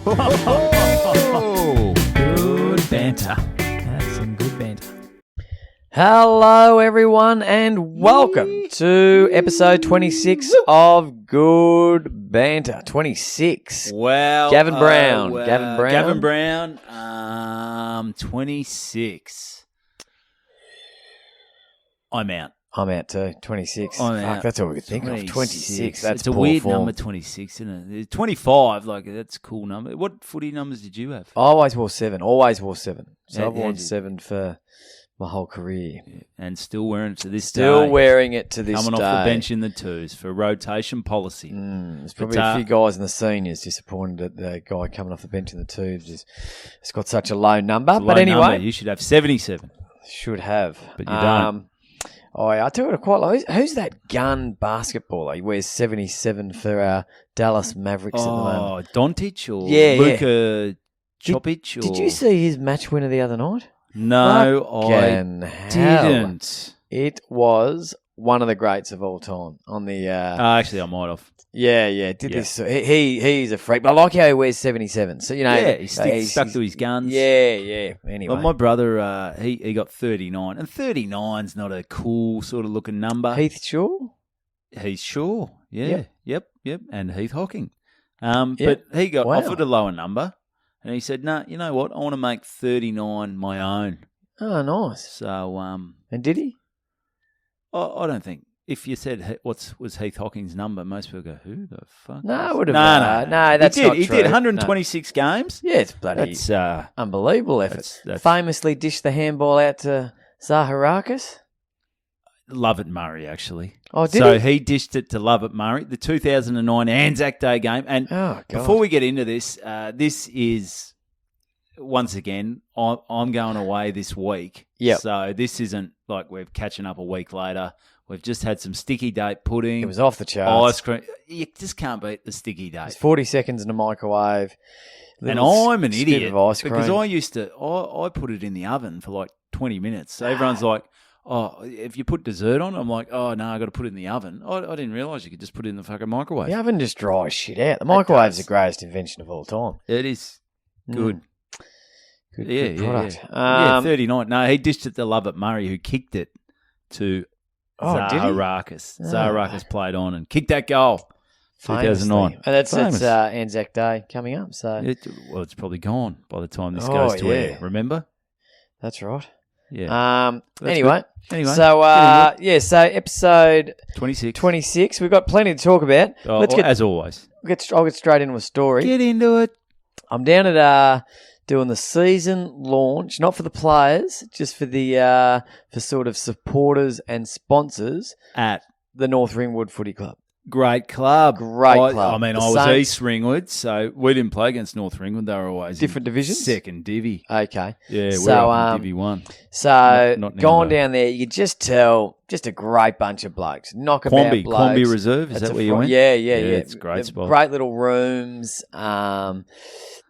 Good banter. That's some good banter. Hello, everyone, and welcome to episode 26 of Good Banter. 26. Well, Gavin Brown. well, Gavin Brown. 26. I'm out. I'm out too. 26. I'm Fuck, out. that's all we could think of. 26. That's it's a poor weird form. number, 26, isn't it? 25, like, that's a cool number. What footy numbers did you have? I always wore 7. Always wore 7. So Yeah, I've worn yeah. 7 for my whole career. And still wearing it to this day. Still wearing it to this Coming day. off the bench in the twos for rotation policy. There's probably But, a few guys in the seniors disappointed that the guy coming off the bench in the twos has got such a low number. It's a But low anyway, number. You should have 77. should have. But you don't. I tell you what I quite like. Who's that gun basketballer? He wears 77 for Dallas Mavericks at the moment. Doncic or Yeah, yeah. Luka Chopic? Did you see his match winner the other night? No, I Fucking hell. didn't. It was one of the greats of all time. On the Actually, I might have. did this. He's a freak. But I like how he wears 77. So you know, Yeah, he's stuck to his guns. Yeah. Anyway, But my brother, he got 39, and 39's not a cool sort of looking number. Heath Shaw. He's sure, yeah, yep, and Heath Hocking. Yep. But he got Wow. offered a lower number, and he said, "No, you know what? I want to make 39 my own." Oh, nice. So, And did he? I don't think if you said was Heath Hocking's number, most people go, "Who the fuck?" No, is-" it would have. No, That's he did. not He true. did 126 games. No. Yeah, it's bloody That's unbelievable effort. that's- Famously dished the handball out to Zaharakis. Lovett Murray actually. Oh, did so he? he dished it to Lovett Murray, the 2009 Anzac Day game. And Oh, God. before we get into this, this is once again I'm going away this week. Yep. So this isn't like we're catching up a week later. We've just had some sticky date pudding. It was off the charts. Ice cream. You just can't beat the sticky It date. was 40 seconds in the microwave. And Little I'm an scoop idiot of ice cream. because I used to I put it in the oven for like 20 minutes. So everyone's like, "Oh, if you put dessert on," I'm like, "Oh no, I got to put it in the oven." I didn't realise you could just put it in the fucking microwave. The oven just dries shit out. The microwave's the greatest invention of all time. It is good. Good product. Yeah, 39. No, he dished it to Lovett Murray, who kicked it to Oh, did he? Zaharakis. Oh. Zaharakis played on and kicked that goal. Famously. 2009. And that's Famous. Anzac Day coming up. So Well, it's probably gone by the time this Oh, goes to yeah. air. Remember? that's right. Yeah. That's Anyway. good. Anyway. So so episode 26. 26. We've got plenty to talk about. Oh, Let's get. as always. I'll get straight into a story. Get into it. I'm down at doing the season launch, not for the players, just for the for sort of supporters and sponsors. At The North Ringwood Footy Club. Great club. Great club. I mean, The I was Saints- East Ringwood, so we didn't play against North Ringwood. They were always Different in divisions? Second divvy. Okay. Yeah, So, we're up in Divvy 1. So Not now, going though. down there, you could just tell, just a great bunch of blokes, knockabout Quamby blokes. Reserve, is That's that a where you went? Yeah, yeah. It's a great spot. Great little rooms.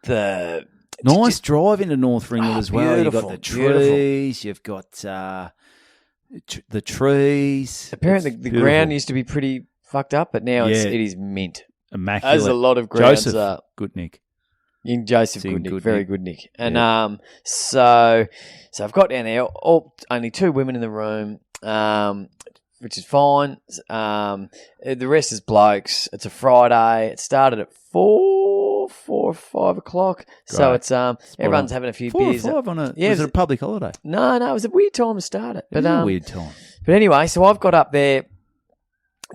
The Nice drive into North Ringwood as well. You've got the beautiful. trees, you've got the trees. apparently It's the beautiful. ground used to be pretty fucked up, but now Yeah. it is mint. Immaculate. As a lot of grounds Joseph are. Goodnick. Joseph Seeing Goodnick, Goodnick. very good Nick. And Yeah. so I've got down there, only 2 women in the room, which is fine. The rest is blokes. It's a Friday. It started at 4 or 5 o'clock. So Great. it's everyone's having a few 4 or beers. 5 on a... Yeah, was it it a public holiday? No, it was a weird time to start it. It was But a weird time. But anyway, so I've got up there,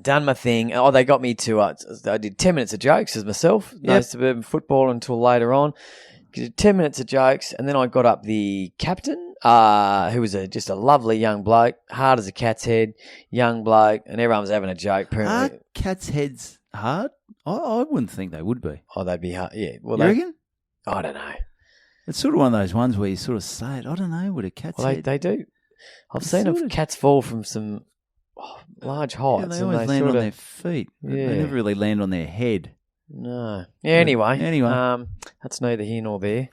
done my thing. Oh, they got me to. I did 10 minutes of jokes as myself. No Yep. suburban football until later on. Did 10 minutes of jokes, and then I got up the captain, who was just a lovely young bloke, hard as a cat's head, young bloke, and everyone was having a joke. Are Apparently, cats' heads hard? I wouldn't think they would be. they'd be hard. Yeah, well, You reckon? I don't know. It's sort of one of those ones where you sort of say it. I don't know, would a cat's Well, head... they do. I've It's seen sort of- cats fall from some large heights. Yeah, they and always they land sort on of, their feet. Yeah. They never really land on their head. No. Yeah, anyway. Anyway. That's neither here nor there.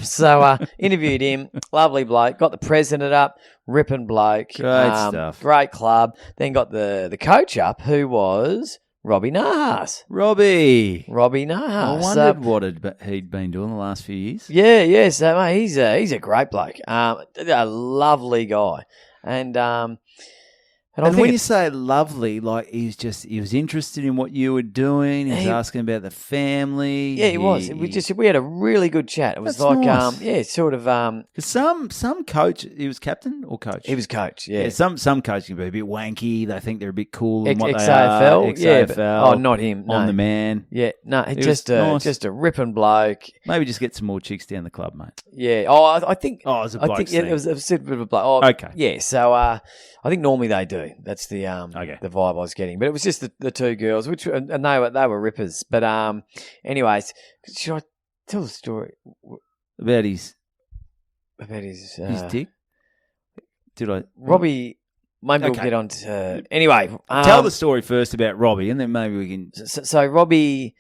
So interviewed him. Lovely bloke. Got the president up. Ripping bloke. Great stuff. Great club. Then got the coach up, who was Robbie Nahas. Robbie. Robbie I Nahas. wondered what he'd been doing the last few years. Yeah. So mate, he's a great bloke. A lovely guy, and I And think when you say lovely, like he was interested in what you were doing. He was asking about the family. Yeah, he was. We had a really good chat. It was That's nice. sort of. Because some coach, he was captain or coach. He was coach. Yeah. Some coaches can be a bit wanky. They think they're a bit cool and what XAFL, they are. yeah. XAFL. Not him. No. On the man. Yeah. No, It just was nice. just a ripping bloke. Maybe just get some more chicks down the club, mate. Yeah. Oh, I think. Oh, it was a I bloke think it was a bit of a bloke. Oh, Okay. Yeah. So I think normally they do. That's the the vibe I was getting. But it was just the two girls, and they were rippers. But anyways, should I tell the story About his dick? Did I? Robbie? Maybe we'll get on to anyway. Tell the story first about Robbie, and then maybe we can. So Robbie,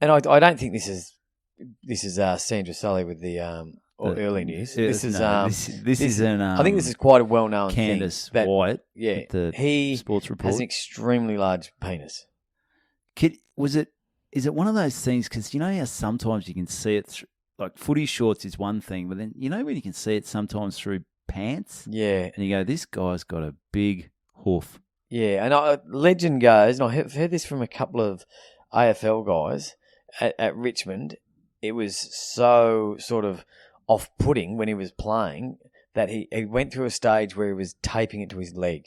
and I don't think this is Sandra Sully with the early news. This is I think this is quite a well-known Candace thing. White. Yeah, the he sports report has an extremely large penis. Is it one of those things? Because you know how sometimes you can see it like footy shorts is one thing, but then you know when you can see it sometimes through pants. Yeah, and you go, this guy's got a big hoof. Yeah, and legend goes, and I've heard this from a couple of AFL guys at Richmond. It was so sort of off-putting when he was playing that he went through a stage where he was taping it to his leg.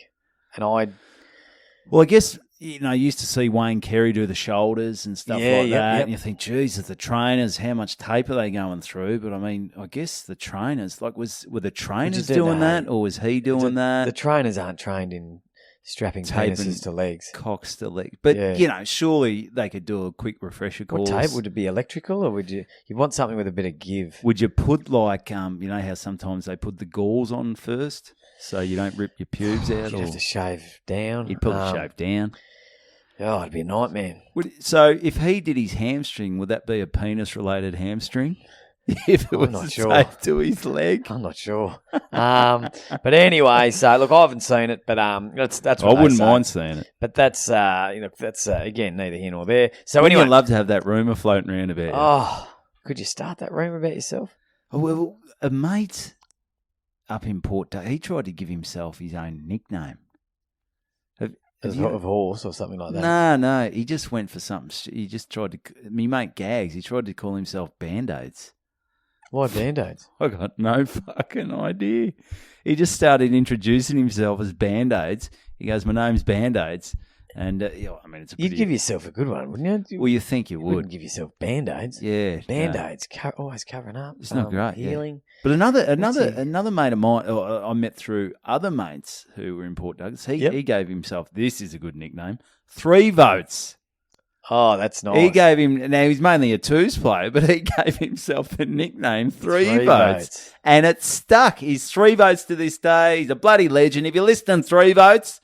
And I guess, you used to see Wayne Carey do the shoulders and stuff like that. And you think, Jesus, the trainers, how much tape are they going through? But I mean, I guess the trainers, like, were the trainers doing that, or was he doing that? The trainers aren't trained in strapping penises to legs. Cocks to legs. But, surely they could do a quick refresher course. What tape? Would it be electrical, or would you want something with a bit of give? Would you put, like, you know how sometimes they put the gauze on first so you don't rip your pubes out? You'd have to shave down. You'd probably shave down. Oh, it'd be a nightmare. So if he did his hamstring, would that be a penis-related hamstring? If it was taped to his leg? I'm not sure. But anyway, so look, I haven't seen it, but that's what I wouldn't say. mind seeing it. But that's again neither here nor there. So Wouldn't anyway, you love to have that rumour floating around about you? Oh, could you start that rumour about yourself? Oh, well, a mate up in Port Douglas, he tried to give himself his own nickname. Of horse or something like that? No. He just went for something. He just tried to. Me mate Gags. He tried to call himself Band-Aids. Why Band-Aids? I got no fucking idea. He just started introducing himself as Band-Aids. He goes, "My name's Band-Aids," and I mean, it's a pretty... You'd give yourself a good one, wouldn't you? Well, you think you would. Wouldn't give yourself Band-Aids. Yeah, Band-Aids, always covering up. It's not great. Healing. Yeah. But another mate of mine, I met through other mates who were in Port Douglas. He gave himself, this is a good nickname, 3 votes. Oh, that's nice. He gave him, now he's mainly a twos player, but he gave himself the nickname 3 votes. And it stuck. He's 3 votes to this day. He's a bloody legend. If you're listening, 3 votes.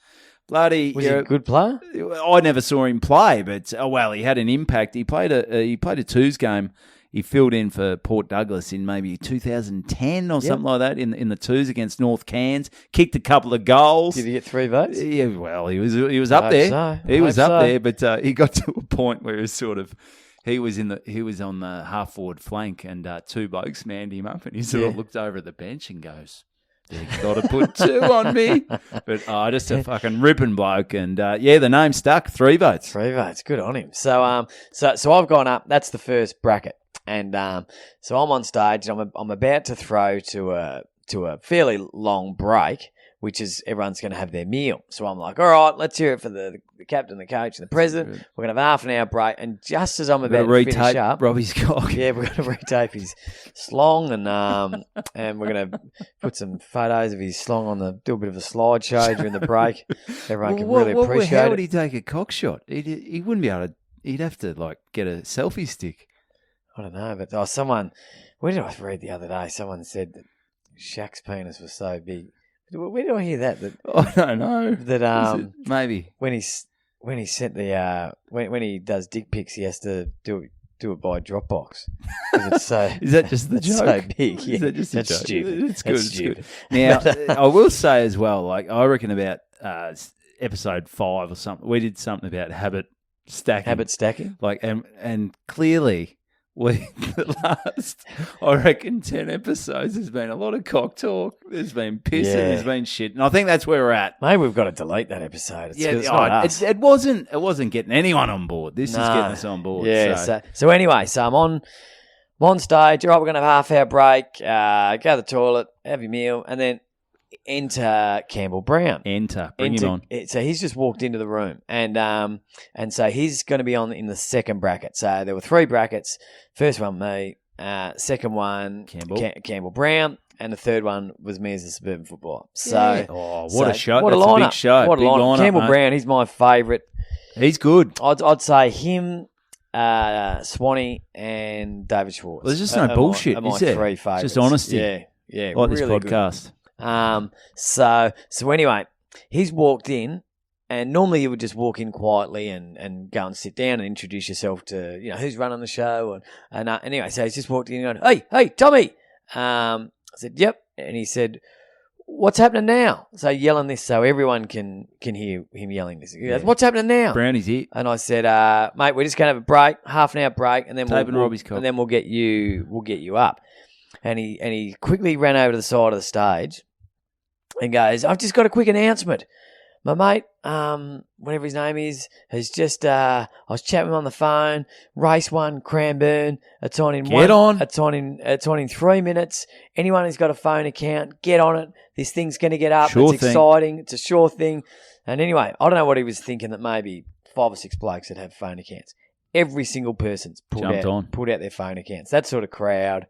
Bloody. Was he a good player? I never saw him play, but he had an impact. He played a twos game. He filled in for Port Douglas in maybe 2010 or something like that in the twos against North Cairns. Kicked a couple of goals. Did he get 3 votes? Yeah, well, he was up there. So. He was up there, but he got to a point where it was sort of he was on the half forward flank, and 2 blokes manned him up, and he sort of looked over at the bench and goes, "They've got to put 2 on me." But just a fucking ripping bloke, and the name stuck. 3 votes. 3 votes. Good on him. So so I've gone up. That's the first bracket. And so I'm on stage, and I'm about to throw to a fairly long break, which is everyone's going to have their meal. So I'm like, all right, let's hear it for the captain, the coach, and the president. We're going to have a half an hour break, and just as I'm about to finish up, Robbie's cock. Yeah, we're going to retape his slong, and we're going to put some photos of his slong do a bit of a slideshow during the break. Everyone can really appreciate it. How would he take a cock shot? He wouldn't be able to. He'd have to get a selfie stick. I don't know, but where did I read the other day? Someone said that Shaq's penis was so big. Where did I hear that? I don't know. That maybe when he sent when he does dick pics, he has to do it by Dropbox. It's so is that just the joke? So big, yeah. Is that just That's a joke? stupid. It's good. That's stupid. Now I will say as well, like I reckon about episode 5 or something, we did something about habit stacking. Habit stacking. Like, and clearly, the last, I reckon, 10 episodes, there's been a lot of cock talk. There's been pissing. Yeah. There's been shit. And I think that's where we're at. Maybe we've got to delete that episode. It's not us. It wasn't getting anyone on board. This is getting us on board. Yeah. So anyway, I'm on stage. All right, we're going to have a half-hour break. Go to the toilet, have your meal, and then enter Campbell Brown. Bring him on. So he's just walked into the room, and so he's going to be on in the second bracket. So there were 3 brackets. First one, me. Second one, Campbell Brown. And the third one was me as a suburban footballer. So, what a show. What That's a lineup. big show. What a big lineup. Campbell mate. Brown, he's my favourite. He's good. I'd say him, Swanee, and David Schwartz. Well, there's just no bullshit, my is there? 3 favourites. Just honesty. Yeah. Like really this podcast. Good. So anyway, he's walked in, and normally you would just walk in quietly and go and sit down and introduce yourself to, who's running the show. And anyway, so he's just walked in and going, hey, Tommy. I said, yep. And he said, what's happening now? So yelling this so everyone can hear him yelling this. He goes, what's happening now? Brownie's here. And I said, mate, we're just going to have a break, half an hour break, and then we'll get you up. And he quickly ran over to the side of the stage and goes, I've just got a quick announcement. My mate, whatever his name is, has just, I was chatting with him on the phone, race 1, Cranbourne, it's on in it's on in 3 minutes. Anyone who's got a phone account, get on it. This thing's going to get up. It's exciting. It's a sure thing. And anyway, I don't know what he was thinking, that maybe 5 or 6 blokes that have phone accounts. Every single person's pulled out their phone accounts. That sort of crowd.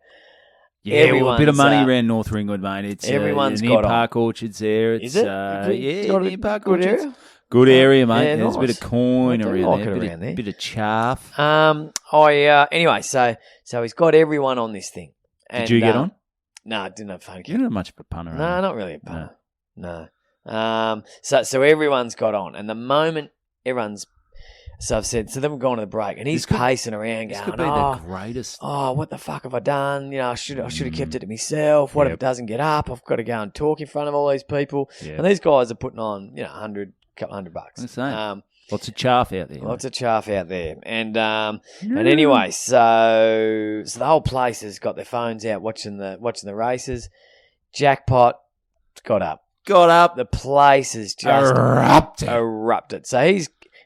Yeah, a bit of money around North Ringwood, mate. It's everyone's near got Park Orchards there. Is it? Near Park good Orchards. area? Good area, mate. Yeah, There's a bit of coin around there. Bit of chaff. Anyway, so he's got everyone on this thing. And, did you get on? No, I didn't have phone. You're not much of a punter. No, not really a punter. No. So everyone's got on, and the moment everyone's. So I've said, so then we're going to the break, and he's pacing around, going, could be the greatest. Oh, what the fuck have I done? I should have kept it to myself. What if it doesn't get up? I've got to go and talk in front of all these people. Yep. And these guys are putting on, couple $100. Lots of chaff out there. Lots of chaff out there. And anyway, so the whole place has got their phones out watching the races. Jackpot got up. The place is just erupted. So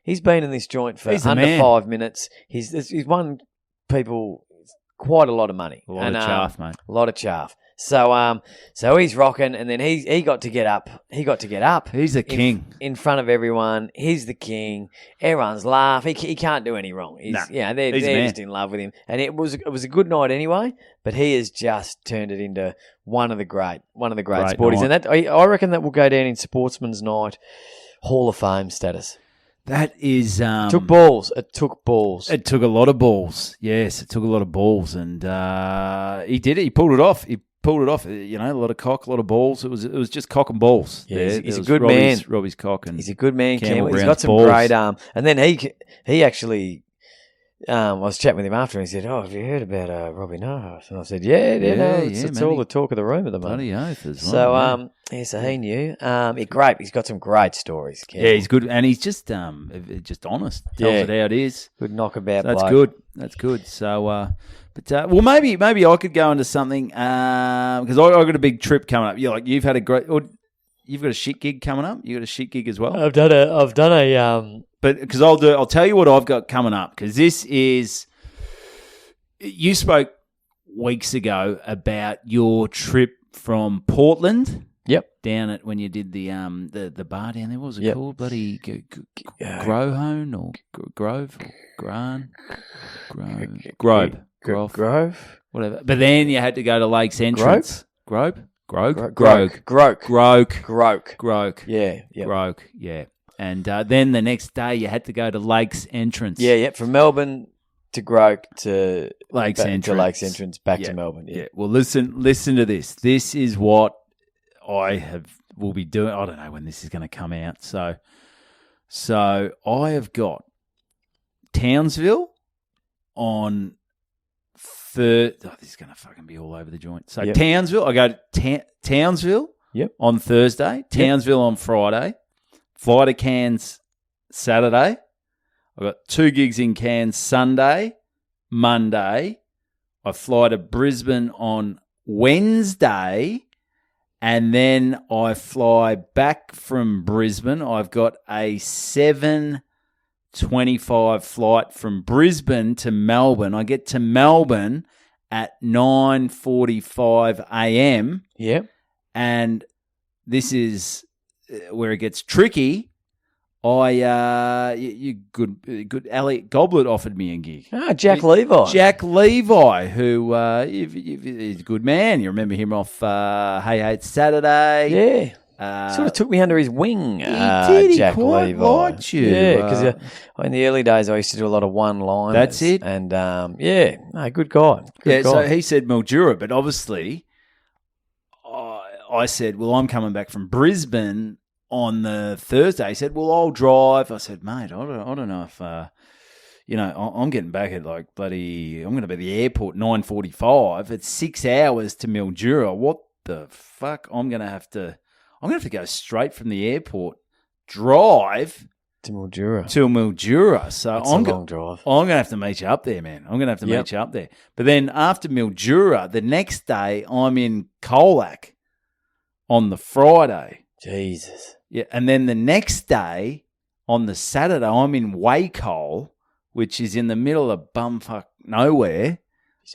he's been in this joint for under 5 minutes. He's won people quite a lot of money. A lot of chaff, mate. A lot of chaff. So he's rocking, and then he got to get up. He's the king in front of everyone. He's the king. Everyone's laughing. He can't do any wrong. They're just in love with him. And it was a good night anyway. But he has just turned it into one of the great sporties. Night. And I reckon that will go down in Sportsman's Night Hall of Fame status. That is... It took balls. It took a lot of balls. Yes, it took a lot of balls. And he did it. He pulled it off. A lot of cock, a lot of balls. It was just cock and balls. Yeah, he's a good man. Robbie's cock and he's a good man, Campbell. He's got some balls. great And then he actually... I was chatting with him after, and he said, "Oh, have you heard about Robbie Narhart?" And I said, "It's all the talk of the room at the moment." Bloody oath as well. So, so he knew. Great. He's got some great stories. Yeah, he's good, and he's just honest. Tells it how it is. Good knockabout. So that's good. So, maybe I could go into something because I got a big trip coming up. You've had you've got a shit gig coming up. You got a shit gig as well. I've done a. But because I'll tell you what I've got coming up, because this is, you spoke weeks ago about your trip from Portland. Yep. Down at when you did the bar down there. What was it called? Bloody Grohone or Grove or Gran? Grove. Whatever. But then you had to go to Lake's entrance. Groke. Yeah. Groke. Yeah. And then the next day you had to go to Lake's entrance. Yeah. From Melbourne to Groke to Lake's entrance, back to Melbourne. Yeah. Well, listen to this. This is what will be doing. I don't know when this is going to come out. So I have got Townsville on third. Oh, this is going to fucking be all over the joint. So Townsville, I go to Townsville on Thursday. Townsville on Friday. Fly to Cairns Saturday. I've got 2 gigs in Cairns Sunday, Monday. I fly to Brisbane on Wednesday, and then I fly back from Brisbane. I've got a 7:25 flight from Brisbane to Melbourne. I get to Melbourne at 9:45 a.m. Yeah. And this is where it gets tricky. Good. Elliot Goblet offered me a gig. Jack Levi. Jack Levi, who he's a good man. You remember him off Hey It's Saturday? Yeah. Sort of took me under his wing. He did. Jack He quite Levi. liked you. Yeah, because in the early days I used to do a lot of one-liners. That's it. And good guy. Good guy. So he said Mildura, but obviously I said, well, I'm coming back from Brisbane on the Thursday. He said, well, I'll drive. I said, mate, I don't know if, I'm getting back at I'm going to be at the airport 9:45. It's 6 hours to Mildura. What the fuck? I'm going to have to go straight from the airport, drive to Mildura. So That's a long drive. I'm going to have to meet you up there, man. I'm going to have to meet you up there. But then after Mildura, the next day, I'm in Colac on the Friday. Jesus. Yeah, and then the next day, on the Saturday, I'm in Wacol, which is in the middle of bumfuck nowhere,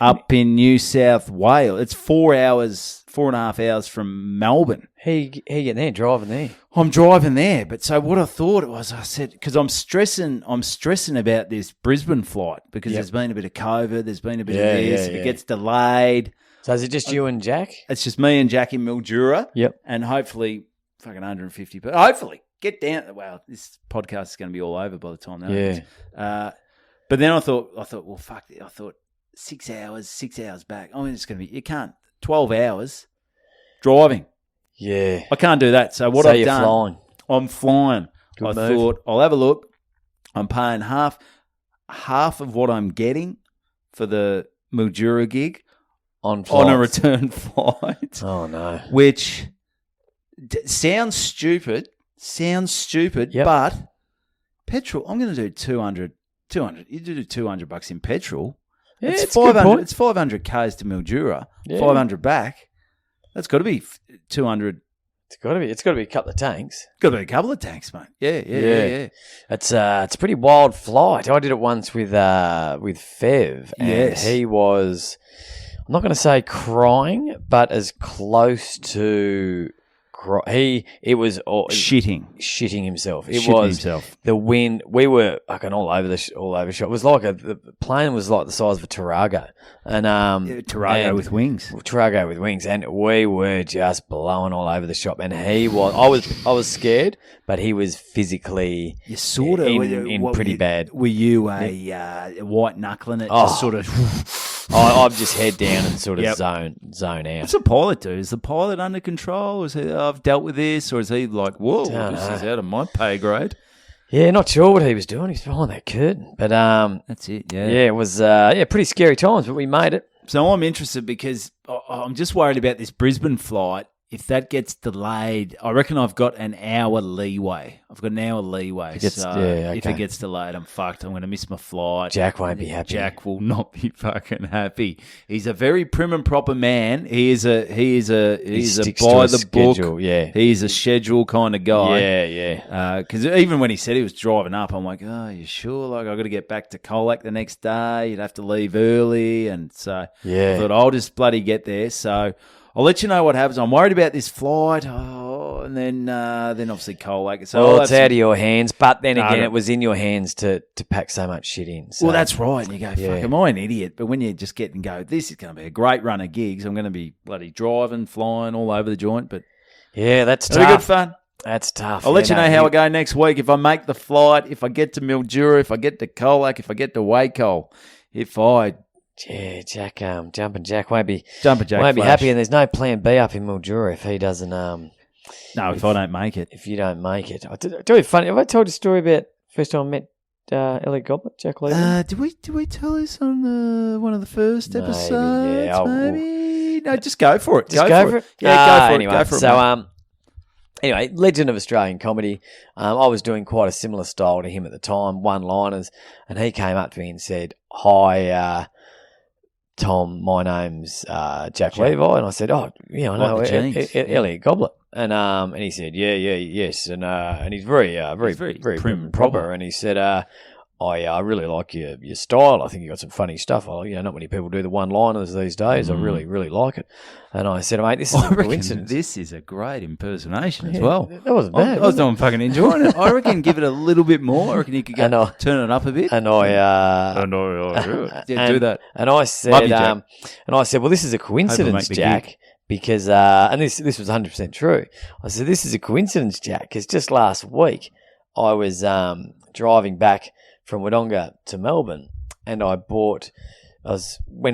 up in New South Wales. It's 4.5 hours from Melbourne. How you getting there, driving there? I'm driving there, but so what I thought it was, I said, because I'm stressing about this Brisbane flight because there's been a bit of COVID, there's been a bit of this, if it gets delayed. So is it just you and Jack? It's just me and Jack in Mildura. Yep. And hopefully fucking 150, but hopefully get down. Well, this podcast is going to be all over by the time that happens. But then I thought, well, fuck. I thought 6 hours back. I mean, it's going to be. You can't 12 hours driving. Yeah, I can't do that. So what I've you're done, flying. I'm flying. Good I move. thought I'll have a look. I'm paying half of what I'm getting for the Mildura gig on a return flight. Oh no, which sounds stupid, but petrol, I'm going to do 200. You do $200 in petrol. Yeah, it's a good 500. point. It's 500 Ks to Mildura. Yeah. 500 back. That's got to be 200. It's got to be a couple of tanks. Got to be a couple of tanks, mate. Yeah. It's a pretty wild flight. I did it once with Fev, and he was, I'm not going to say crying, but as close to it was shitting himself. Himself. The wind. We were fucking all over the shop. It was like the plane was like the size of a Tarago, and Tarago with wings. Tarago with wings, and we were just blowing all over the shop. And he was. I was scared, but he was physically. You sort of in pretty bad. Were you a white knuckling it? Just sort of. I'm just head down and sort of zone out. What's the pilot do? Is the pilot under control? Is he, I've dealt with this, or is he like, whoa, this is out of my pay grade? Yeah, not sure what he was doing. He's behind that curtain, but that's it. Yeah, it was pretty scary times, but we made it. So I'm interested because I'm just worried about this Brisbane flight. If that gets delayed, I reckon I've got an hour leeway. If it gets delayed, I'm fucked. I'm going to miss my flight. Jack won't be happy. Jack will not be fucking happy. He's a very prim and proper man. He is a by the book. Yeah, he's a schedule kind of guy. Yeah. Because even when he said he was driving up, I'm like, oh, you sure? Like, I've got to get back to Colac the next day. You'd have to leave early, and so I thought I'll just bloody get there. So I'll let you know what happens. I'm worried about this flight. And then obviously Colac. So it's out of your hands. But then again, it was in your hands to pack so much shit in. So. Well, that's right. And you go, fuck, am I an idiot? But when you just get and go, this is going to be a great run of gigs. I'm going to be bloody driving, flying all over the joint. But yeah, that's tough. It'll be good fun. That's tough. I'll let you know how I go next week. If I make the flight, if I get to Mildura, if I get to Colac, if I get to Wacol, Yeah, Jack. Jumping Jack won't be happy, and there's no plan B up in Mildura if he doesn't. If I don't make it. If you don't make it, do it funny. Have I told you a story about first time I met Elliot Goblet, Jack Lever? Did we tell this on one of the first episodes? Maybe. No, just go for it. Go for it. Yeah, go for anyway, it. Go for it. So Anyway, legend of Australian comedy. I was doing quite a similar style to him at the time, one-liners, and he came up to me and said, "Hi, Tom, my name's Jack Levi," and I said, "Oh, yeah, I know, Elliot Goblet," and he said, yes, and he's very prim and proper, and he said, I really like your style. I think you got some funny stuff. Not many people do the one-liners these days. I really, really like it. And I said, mate, this is a coincidence. This is a great impersonation as well. That wasn't bad. I was doing fucking enjoying it. I reckon give it a little bit more. I reckon you could turn it up a bit. And do that. And I said, well, this is a coincidence, Jack. Because and this was 100% true. I said, this is a coincidence, Jack, because just last week I was driving back from Wodonga to Melbourne, and I went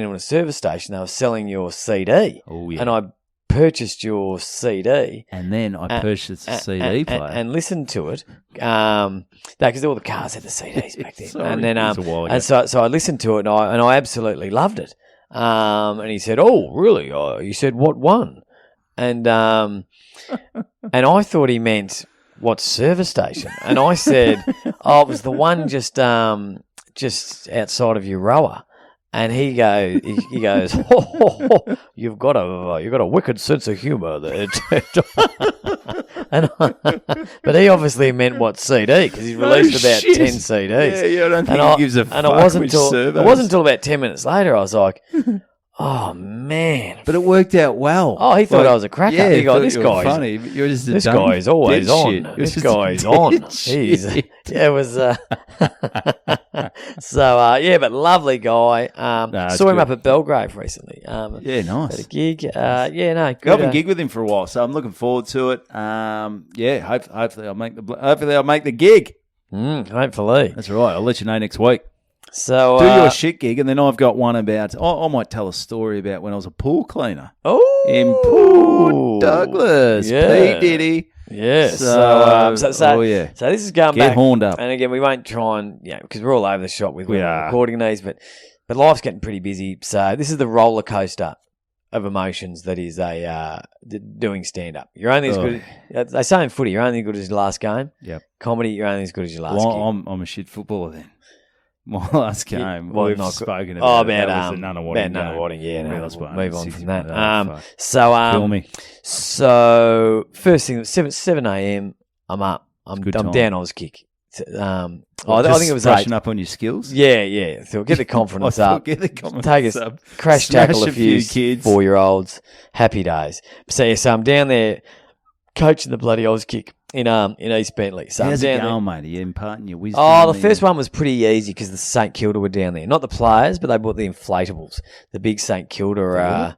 into a service station. They were selling your CD, and I purchased your CD, and then I purchased the CD player and listened to it. Because all the cars had the CDs back then, Sorry, and so I listened to it, and I absolutely loved it. And he said, "Oh, really?" He said, "What one?" And and I thought he meant, "What service station?" And I said, "Oh, it was the one just outside of Euroa." And he goes, "You've got a wicked sense of humour there." But he obviously meant what CD, because he's released about 10 CDs. Yeah, I don't think he gives a fuck. And it wasn't until about 10 minutes later I was like, oh, man. But it worked out well. Oh, he thought I was a cracker. Yeah, he goes, this guy's funny. You're just this guy's always on. This guy's on. It was... but lovely guy. Saw him up at Belgrave recently. Nice. At a gig. Good. I haven't gigged with him for a while, so I'm looking forward to it. Hopefully I'll make the gig. Hopefully. That's right. I'll let you know next week. So do your shit gig, and then I've got one about. I might tell a story about when I was a pool cleaner. Oh, in Port Douglas, P Diddy. Yes. So this is going Get back. horned up. And again, we won't try and because we're all over the shop with recording these, but life's getting pretty busy. So this is the roller coaster of emotions that is doing stand up. You're only as good. They say in footy, you're only as good as your last game. Yep. Comedy, you're only as good as your last gig. I'm a shit footballer then. My last game, we've spoken about the Nunawading game. Move on from that. Kill me. So first thing, 7 a.m. I'm up. I'm down Oz kick. I think it was brushing up on your skills. Yeah. So get the confidence up. Take up. Crash tackle a few kids. 4-year-olds. Happy days. So I'm down there coaching the bloody Oz kick in East Bentley. So how's it going, mate? Are you imparting your wisdom? Oh, the first one was pretty easy because the St Kilda were down there. Not the players, but they bought the inflatables. The big St Kilda.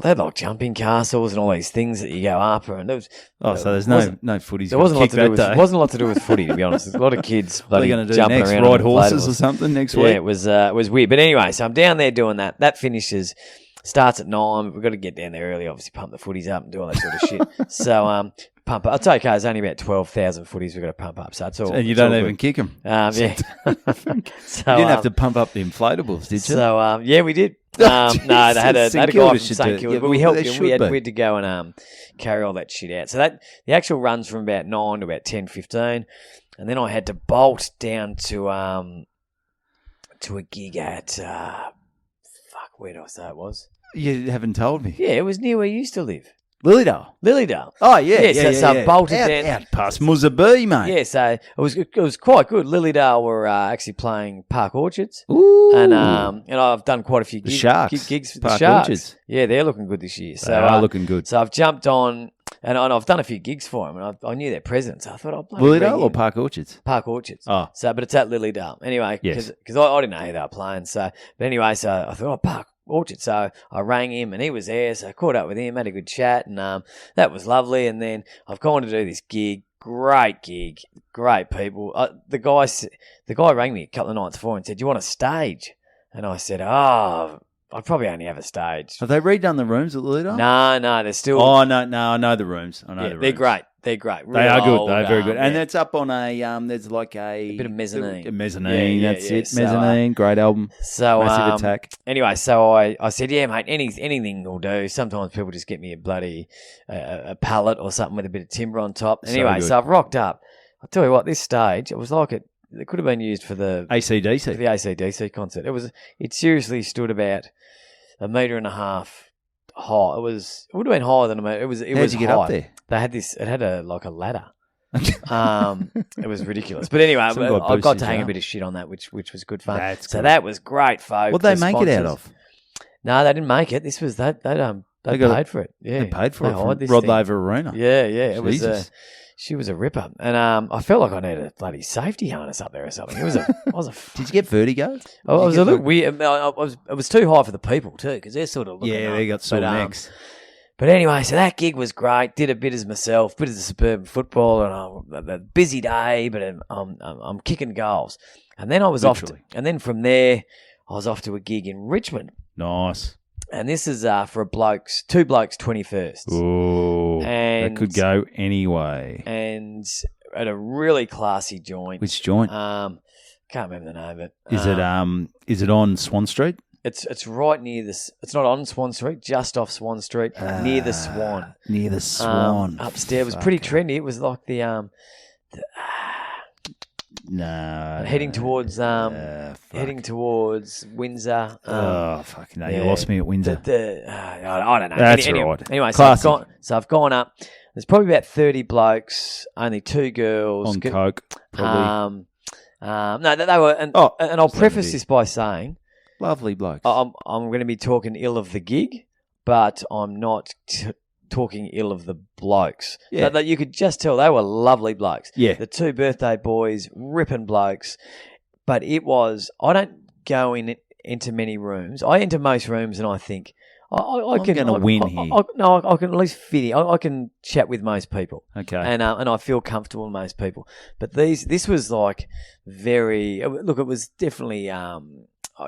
They had like jumping castles and all these things that you go up. And there was, so there's no footy. There wasn't a lot to do with footy, to be honest. There's a lot of kids bloody jumping next? around. Ride horses or something next week? Yeah, it was weird. But anyway, so I'm down there doing that. That finishes. Starts at 9. We've got to get down there early, obviously pump the footies up and do all that sort of shit. So pump up. It's okay. There's only about 12,000 footies we've got to pump up. So it's all. And you don't even kick them. Yeah. So you didn't have to pump up the inflatables, did you? So we did. No, they had a guy from St Kilda, but we helped him. We had to go and carry all that shit out. So the actual runs from about 9 to about 10:15, and then I had to bolt down to a gig at where did I say it was? You haven't told me. Yeah, it was near where you used to live. Lilydale. Oh, yeah. So bolted down. Out past Muzabee, mate. Yeah, so it was quite good. Lilydale were actually playing Park Orchards. Ooh. And I've done quite a few gigs for the Park Sharks. Orchards. Yeah, they're looking good this year. So, they are looking good. So I've jumped on, and I've done a few gigs for them, and I knew their presence. So I thought, Lilydale or Park Orchards? Park Orchards. Oh. So, but it's at Lilydale. Anyway, because I didn't know who they were playing. So, but anyway, so I thought, Park Orchard. So I rang him and he was there. So I caught up with him, had a good chat, and that was lovely. And then I've gone to do this gig. Great gig. Great people. The guy rang me a couple of nights before and said, "Do you want a stage?" And I said, "Oh, I'd probably only have a stage." Have they redone the rooms at Lilydale? No, they're still... Oh, no, I know the rooms. I know the rooms. They're great. They're great. They are good. They're very good. And yeah. that's up on there's like a bit of mezzanine. Mezzanine, Yeah, that's yeah. it. Mezzanine, great album. So Massive Attack. Anyway, so I said, yeah, mate, anything will do. Sometimes people just get me a bloody a pallet or something with a bit of timber on top. Anyway, so I've rocked up. I'll tell you what, this stage, it was like it could have been used for the AC/DC concert. It seriously stood about 1.5 meters high. It would have been higher than a metre. How'd you get up there? They had this. It had a ladder. It was ridiculous. But anyway, I got to hang a bit of shit on that, which was good fun. That was great, folks. What did they make it out of? No, they didn't make it. This was they paid for it. Yeah, they paid for it from Rod Laver Arena. Yeah. It was. She was a ripper, and I felt like I needed a bloody safety harness up there or something. It was a. Did you get vertigo? I was a little weird. It was too high for the people too, because they're sort of looking they got sore necks. But anyway, so that gig was great. Did a bit as myself, bit as a suburban footballer, and a busy day, but I'm kicking goals. And then I was off, and then from there, I was off to a gig in Richmond. Nice. And this is for two blokes 21st. Oh, that could go anyway. And at a really classy joint. Which joint? Can't remember the name of it. Is it on Swan Street? It's right near this. It's not on Swan Street, just off Swan Street, near the Swan. Near the Swan. Upstairs. It was pretty trendy. It was like the heading towards Windsor. Fucking no! You lost me at Windsor. I don't know. That's right. Anyway, so I've gone up. There's probably about 30 blokes, only 2 girls on coke. Probably. No, they were. And I'll preface this by saying, lovely blokes. I'm going to be talking ill of the gig, but I'm not talking ill of the blokes. Yeah. That you could just tell they were lovely blokes. Yeah. The 2 birthday boys, ripping blokes. But it was, I don't go into many rooms. I enter most rooms and I think, I'm going to win here. I can at least fit in. I can chat with most people. Okay. And I feel comfortable with most people. But this was like very, look, it was definitely,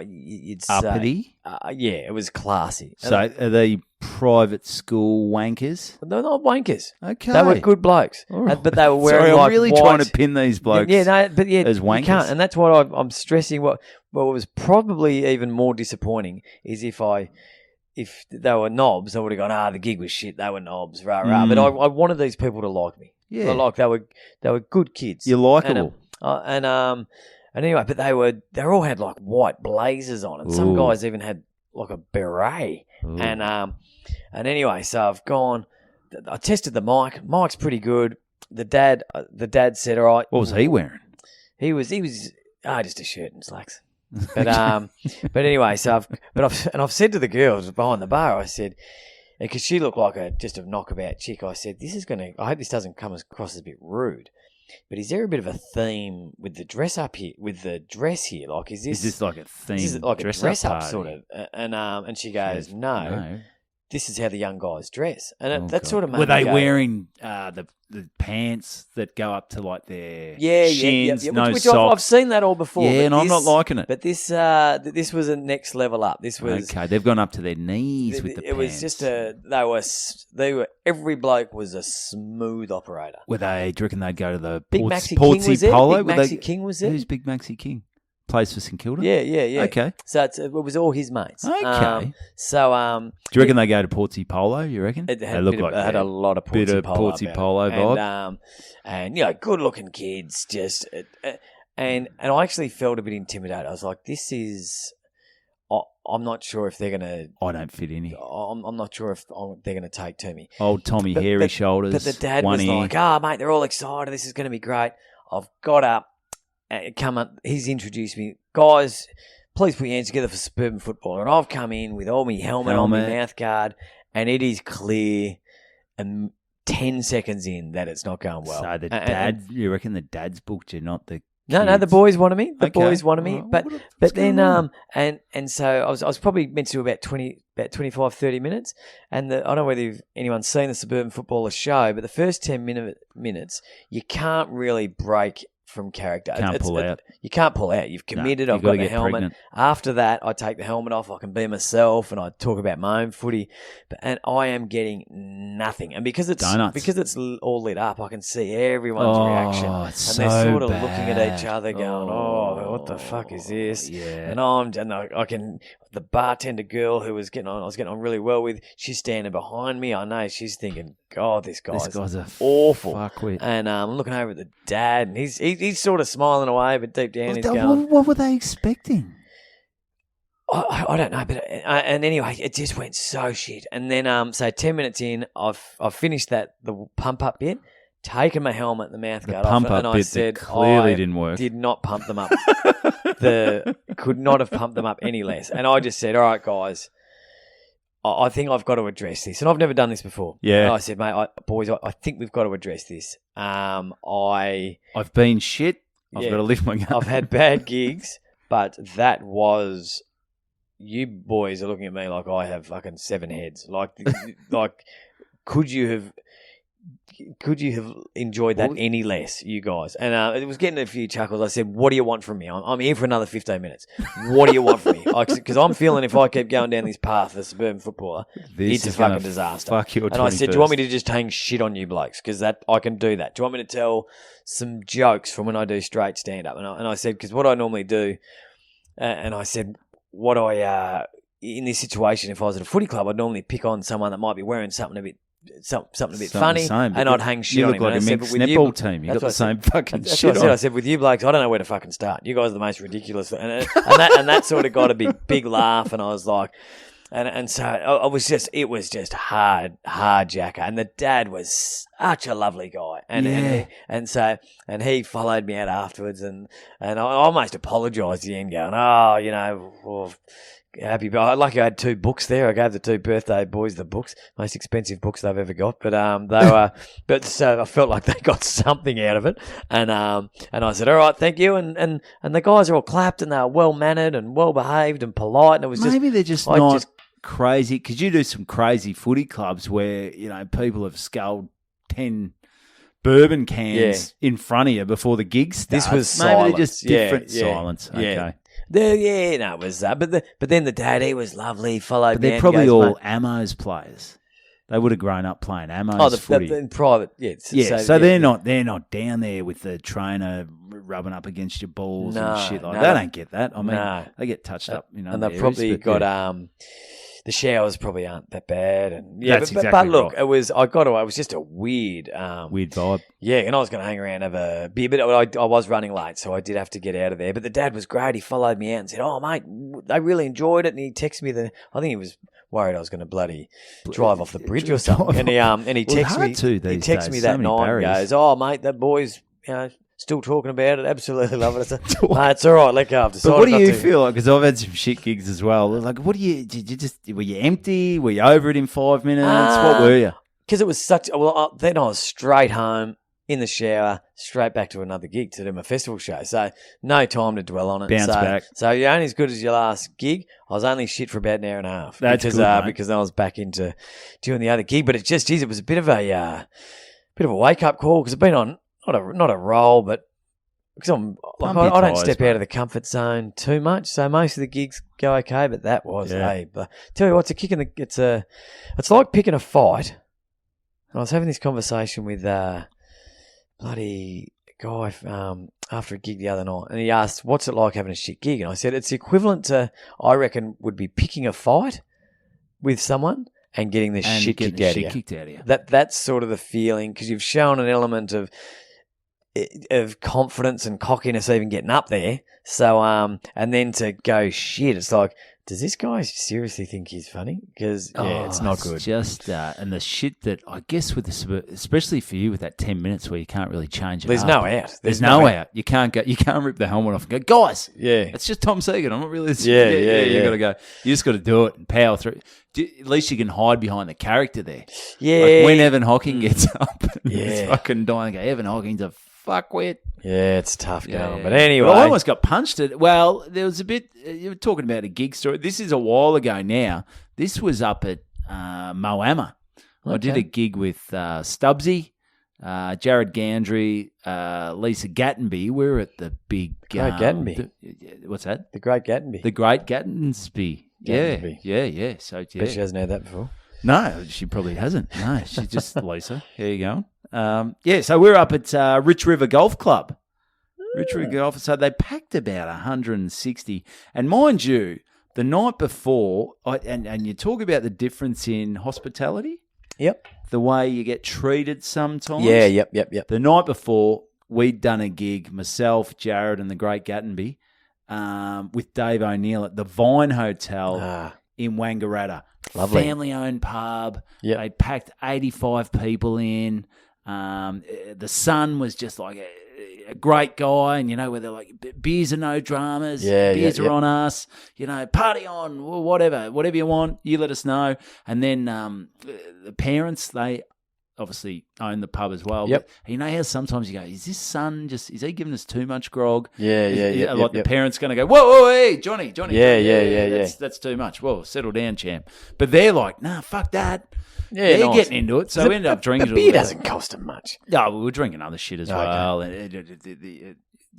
you'd say, uppity? Yeah, it was classy. So are they private school wankers? They're not wankers. Okay. They were good blokes. Right. But they were wearing Sorry, I'm like really white, trying to pin these blokes as wankers. You can't, and that's what I'm stressing. What was probably even more disappointing is if they were knobs, I would have gone, the gig was shit, they were knobs, rah, rah. But I wanted these people to like me. Yeah. They were good kids. You're likeable. And anyway, but they all had like white blazers on, and some guys even had like a beret. Ooh. And anyway, so I've gone. I tested the mic. Mic's pretty good. The dad said, "All right." What was he wearing? He was just a shirt and slacks. But anyway, so I've said to the girls behind the bar, I said, because she looked like just a knockabout chick, I said, I hope this doesn't come across as a bit rude. But is there a bit of a theme with the dress up here? With the dress here, like is this like a theme? Is it like dress a dress up party? sort of? And she goes, no. This is how the young guys dress, and that God. sort of made were they me go, wearing the pants that go up to like their shins, which socks? I've seen that all before. Yeah, and I'm not liking it. But this was a next level up. This was okay. They've gone up to their knees with the pants. It was just they were every bloke was a smooth operator. Were they? Do you reckon they'd go to the Big Maxi King was there? Polo? Big Maxi King was there. Who's Big Maxi King? Plays for St Kilda? Yeah. Okay. So it was all his mates. Okay. Do you reckon they go to Portsea Polo, you reckon? It had a lot of Portsea Polo vibe. And good-looking kids, just... and I actually felt a bit intimidated. I was like, this is... I'm not sure if they're going to... I don't fit in here. I'm not sure if they're going to take to me. Old Tommy hairy shoulders. But the dad was like, mate, they're all excited. This is going to be great. I've got up. Come up, he's introduced me, guys. Please put your hands together for suburban football. And I've come in with all my helmet on, my mouth guard, and it is clear. And 10 seconds in that it's not going well. So dad, you reckon the dad's booked you, not the kids? No, the boys wanted me. Boys wanted me, Oh, but then and so I was probably meant to do about 25, 30 minutes, and I don't know whether anyone's seen the Suburban Footballer show, but the first 10 minutes you can't really break from character. Can't pull out. You can't pull out. You've committed. I've got the helmet. Pregnant. After that, I take the helmet off. I can be myself, and I talk about my own footy. And I am getting nothing. And because it's all lit up, I can see everyone's reaction, and they're sort of looking at each other, going, "Oh, what the fuck is this?" Yeah. And I can. The bartender girl who I was getting on really well with, she's standing behind me. I know she's thinking, God, this guy's awful. Fuckwit. And I'm looking over at the dad, and he's sort of smiling away, but deep down he's going, what were they expecting? I don't know, but and anyway, it just went so shit. And then so 10 minutes in, I've finished the pump up bit, taken my helmet and the mouth guard off, and I said, clearly didn't work. Did not pump them up. Could not have pumped them up any less. And I just said, all right, guys, I think I've got to address this. And I've never done this before. Yeah. And I said, mate, boys, I think we've got to address this. I've been shit. I've got to lift my gun. I've had bad gigs, but that was... You boys are looking at me like I have fucking 7 heads. Like, could you have enjoyed that any less, you guys? And it was getting a few chuckles. I said, what do you want from me? I'm here for another 15 minutes. What do you want from me? Because I'm feeling if I keep going down this path as a suburban footballer, it's a fucking disaster. Fuck your 21st. And I said, do you want me to just hang shit on you blokes? Because I can do that. Do you want me to tell some jokes from when I do straight stand-up? And I said, because what I normally do, and I said, in this situation, if I was at a footy club, I'd normally pick on someone that might be wearing something a bit funny, and I'd hang shit on him. You look like a mixed netball team. You got the same fucking shit on. I said, with you blokes, I don't know where to fucking start. You guys are the most ridiculous. And that sort of got a big laugh, and I was like... And so it was just hard jacker. And the dad was such a lovely guy. And he followed me out afterwards, and I almost apologised at the end, going, happy. Lucky I had 2 books there. I gave the 2 birthday boys the books, most expensive books they've ever got. But they were, so I felt like they got something out of it. And I said, all right, thank you. And the guys are all clapped, and they were well mannered and well behaved and polite. And it was maybe they're just not crazy, because you do some crazy footy clubs where people have sculled 10 bourbon cans in front of you before the gig starts. This was maybe silence. They're just different silence. Yeah. Okay. It was that. But then the dad, he was lovely. Followed. But they're probably all Amos players. They would have grown up playing Amos footy. In private, So they're not down there with the trainer rubbing up against your balls and shit like that. They don't get that. I mean, they get touched up. And they've probably got the showers probably aren't that bad, and exactly look, right. it was just a weird vibe. Yeah, and I was going to hang around, have a beer, but I was running late, so I did have to get out of there. But the dad was great. He followed me out and said, "Oh, mate, they really enjoyed it." And he texted me I think he was worried I was going to bloody drive off the bridge or something. And he texted me. He texted me that night and goes, "Oh, mate, that boy's still talking about it. Absolutely love it." I said, "Mate, it's all right. Let go. I've decided." But what do you feel like? Because I've had some shit gigs as well. Like, were you empty? Were you over it in 5 minutes? What were you? Because it was then I was straight home, in the shower, straight back to another gig to do my festival show. So no time to dwell on it. Bounce back. So you're only as good as your last gig. I was only shit for about an hour and a half. That's because, good, because then I was back into doing the other gig. But it was a bit of a wake up call, because I've been on not a roll, but because I don't step out of the comfort zone too much. So most of the gigs go okay, but that was tell you what, it's like picking a fight. And I was having this conversation with bloody guy after a gig the other night, and he asked, "What's it like having a shit gig?" And I said, "It's equivalent to, I reckon, would be picking a fight with someone and getting the shit kicked out of you. That's sort of the feeling, because you've shown an element of confidence and cockiness even getting up there. So and then to go shit, it's like, does this guy seriously think he's funny? Because it's not good. Just and the shit that I guess with especially for you with that 10 minutes where you can't really change it. There's no out. There's no out. You can't go. You can't rip the helmet off and go, guys. Yeah, it's just Tom Siegert. I'm not really. You got to go. You just got to do it and power through. At least you can hide behind the character there. Yeah. Like when Evan Hocking gets up, it's fucking dying. Go, Evan Hocking's a fuckwit. Yeah, it's tough going. But anyway. But I almost got punched at. Well, there was a bit. You were talking about a gig story. This is a while ago now. This was up at Moama. Okay. I did a gig with Stubbsy Jared Gandry, Lisa Gattenby. We were at the big... Great Gattenby. What's that? The Great Gattenby. The Great Gattensby. Gattensby. Yeah. So, yeah. Bet she hasn't had that before. No, she probably hasn't. No, she's just Lisa. There you go. So we're up at Rich River Golf Club. Rich River Golf. So they packed about 160. And mind you, the night before, and you talk about the difference in hospitality. Yep. The way you get treated sometimes. Yeah, yep. The night before, we'd done a gig, myself, Jared, and the Great Gattenby, with Dave O'Neill at the Vine Hotel in Wangaratta. Lovely. Family-owned pub. Yep. They packed 85 people in. The son was just like a great guy, and where they're like, beers are no dramas, beers are on us, party on, whatever you want, you let us know. And then the parents, they obviously own the pub as well. Yep. But how sometimes you go, is this son is he giving us too much grog? Yeah. The parents going to go, whoa, hey, Johnny. Yeah. That's too much. Whoa, settle down, champ. But they're like, nah, fuck that. Yeah, they're getting into it. So we ended up drinking. The beer doesn't cost them much. No, we were drinking other shit as well. Okay. And it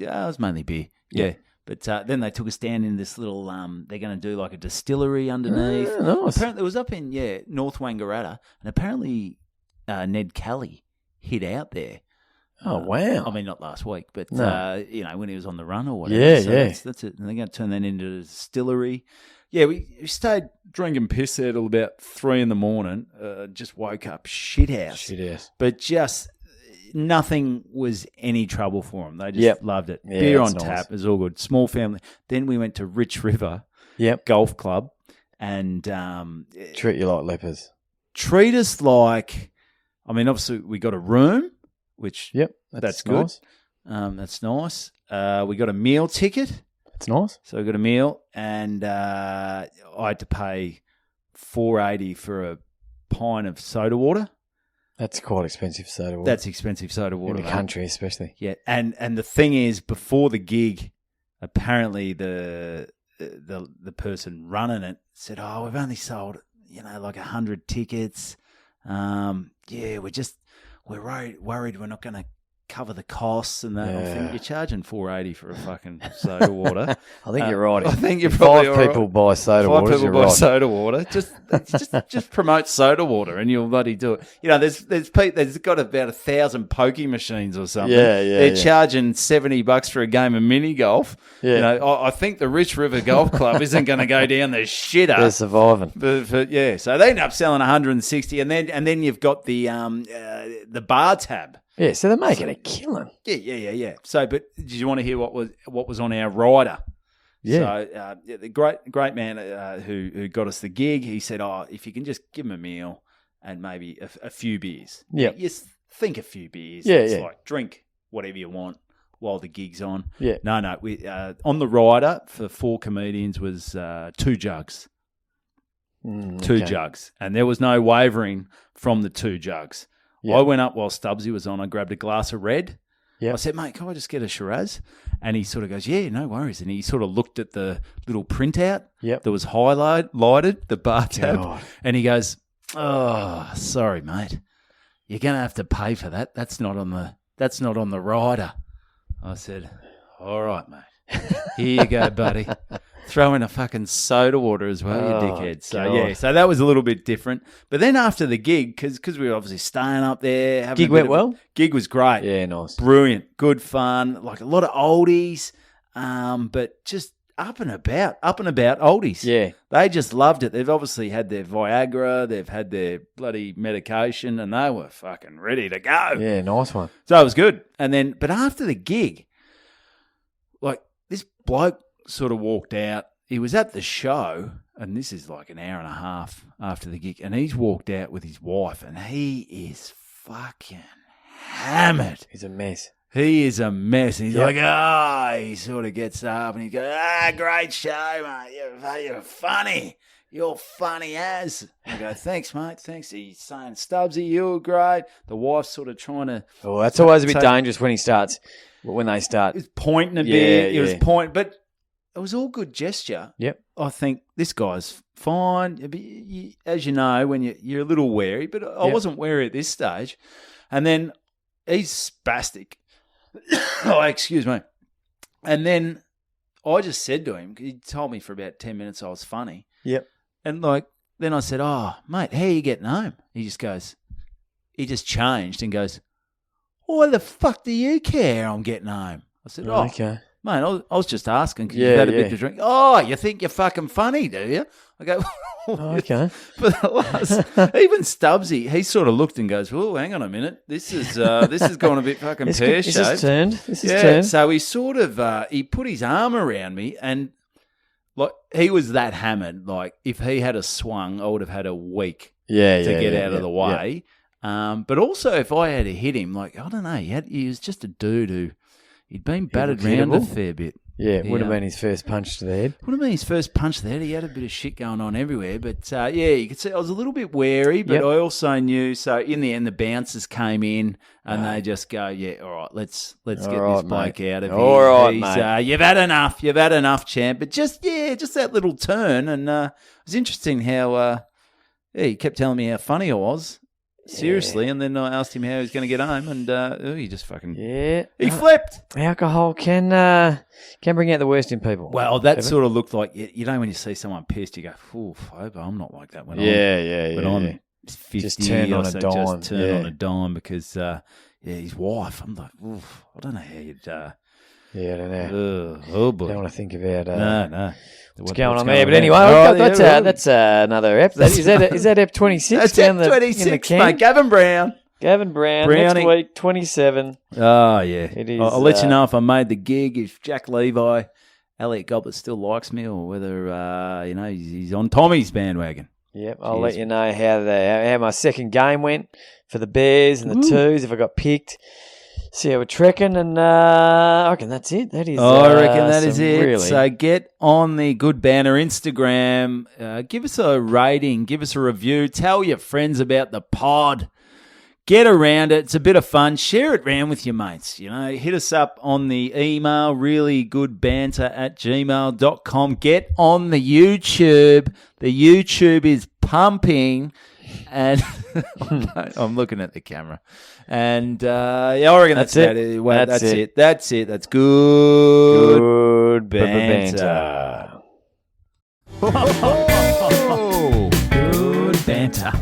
was mainly beer. Yeah. But then they took us down in this little, they're going to do like a distillery underneath. Nice. Apparently it was up in, North Wangaratta. And apparently Ned Kelly hid out there. Oh, wow. I mean, not last week, but, No. when he was on the run or whatever. Yeah, so yeah. That's it. And they're going to turn that into a distillery. Yeah, we stayed drinking piss there till about 3 a.m. Just woke up shit house. But just nothing was any trouble for them. They just loved it. Yeah, Beer on nice. tap is all good. Small family. Then we went to Rich River Golf Club and Treat you like lepers. treat us like. I mean, obviously we got a room, which that's good. Nice. That's nice. We got a meal ticket. It's nice. So we got a meal, and I had to pay $4.80 for a pint of soda water. That's quite expensive soda water. That's expensive soda water in the country, especially. Yeah, and the thing is, before the gig, apparently the person running it said, "Oh, we've only sold like 100 tickets. We're worried we're not going to cover the costs and that." I think you're charging $4.80 for a fucking soda water. I think you're right. I think you're probably Five people buy soda water. Five people buy soda water. Just promote soda water, and you'll bloody do it. There's got about 1,000 pokey machines or something. They're charging $70 for a game of mini golf. Yeah. I think the Rich River Golf Club isn't going to go down the shitter. They're surviving. But so they end up selling 160, and then you've got the bar tab. Yeah, so they're making a killing. Yeah. So, but did you want to hear what was on our rider? Yeah. So, the great man who got us the gig, he said, "Oh, if you can just give him a meal and maybe a few beers." Yeah. Just think a few beers. Yeah, It's like drink whatever you want while the gig's on. Yeah. No. We on the rider for 4 comedians was 2 jugs. 2 jugs, and there was no wavering from the 2 jugs. Yep. I went up while Stubbsy was on. I grabbed a glass of red. Yep. I said, "Mate, can I just get a Shiraz?" And he sort of goes, "Yeah, no worries." And he sort of looked at the little printout that was highlighted, the bar tab, and he goes, "Oh, sorry, mate. You're going to have to pay for that. That's not on the rider." I said, "All right, mate. Here you go, buddy." Throw in a fucking soda water as well, you dickhead. So, so that was a little bit different. But then after the gig, because we were obviously staying up there. Gig went well? Gig was great. Yeah, nice. Brilliant. Good fun. Like a lot of oldies, but just up and about oldies. Yeah. They just loved it. They've obviously had their Viagra. They've had their bloody medication, and they were fucking ready to go. Yeah, nice one. So it was good. And then, but after the gig, like this bloke sort of walked out. He was at the show, and this is like an hour and a half after the gig, and he's walked out with his wife, and he is fucking hammered. He's a mess. He is a mess. And he's like, he sort of gets up and he goes, great show, mate. You're funny. You're funny as. I go, thanks, mate. Thanks. He's saying, Stubbsy, you were great. The wife's sort of trying to. Oh, that's always a bit dangerous when they start. He's pointing a bit. He was pointing, but it was all good gesture. Yep. I think this guy's fine. As you know, when you're a little wary, but I wasn't wary at this stage. And then he's spastic. Oh, excuse me. And then I just said to him, he told me for about 10 minutes I was funny. Yep. And then I said, oh, mate, how are you getting home? He just changed and goes, why the fuck do you care I'm getting home? I said, oh, okay. Mate, I was just asking because you've had a bit to drink. Oh, you think you're fucking funny, do you? I go, okay. But even Stubbsy, he sort of looked and goes, oh, hang on a minute. This is gone a bit fucking pear-shaped. This is turned. So he sort of, he put his arm around me and like he was that hammered. Like if he had a swung, I would have had a week to get out of the way. Yeah. But also if I had hit him, like, I don't know, he was just a dude who, he'd been battered round a fair bit. Yeah, it would have been his first punch to the head. Would have been his first punch to the head. He had a bit of shit going on everywhere. But, you could see I was a little bit wary, but I also knew. So, in the end, the bouncers came in and they just go, yeah, all right, let's get this bloke out of here. All right, mate. You've had enough, champ. But just that little turn. And it was interesting how he kept telling me how funny I was. Seriously, and then I asked him how he was going to get home, and he just fucking he flipped. Alcohol can bring out the worst in people. Well, that sort of looked like when you see someone pissed, you go, "Oof, I'm not like that." When I'm 50, just turned on a dime. Just turned on a dime because his wife. I'm like, oof, I don't know how you'd. I don't know. Oh boy, don't want to think about no. What's going on there? But anyway, that's another ep. Is that ep 26? That's down ep 26, mate. Gavin Brown. Next week, 27. Oh, yeah. It is, I'll let you know if I made the gig, if Jack Levi, Elliot Goblet still likes me, or whether, he's on Tommy's bandwagon. Yep, I'll let you know how my second game went for the Bears and the Twos, if I got picked. See how we're trekking, and I reckon that's it. That is. I reckon that is it. Really... So get on the Good Banter Instagram. Give us a rating. Give us a review. Tell your friends about the pod. Get around it. It's a bit of fun. Share it around with your mates. Hit us up on the email, reallygoodbanter@gmail.com. Get on the YouTube. The YouTube is pumping. And I'm looking at the camera. And I reckon that's it. That's it. That's good banter. Good banter.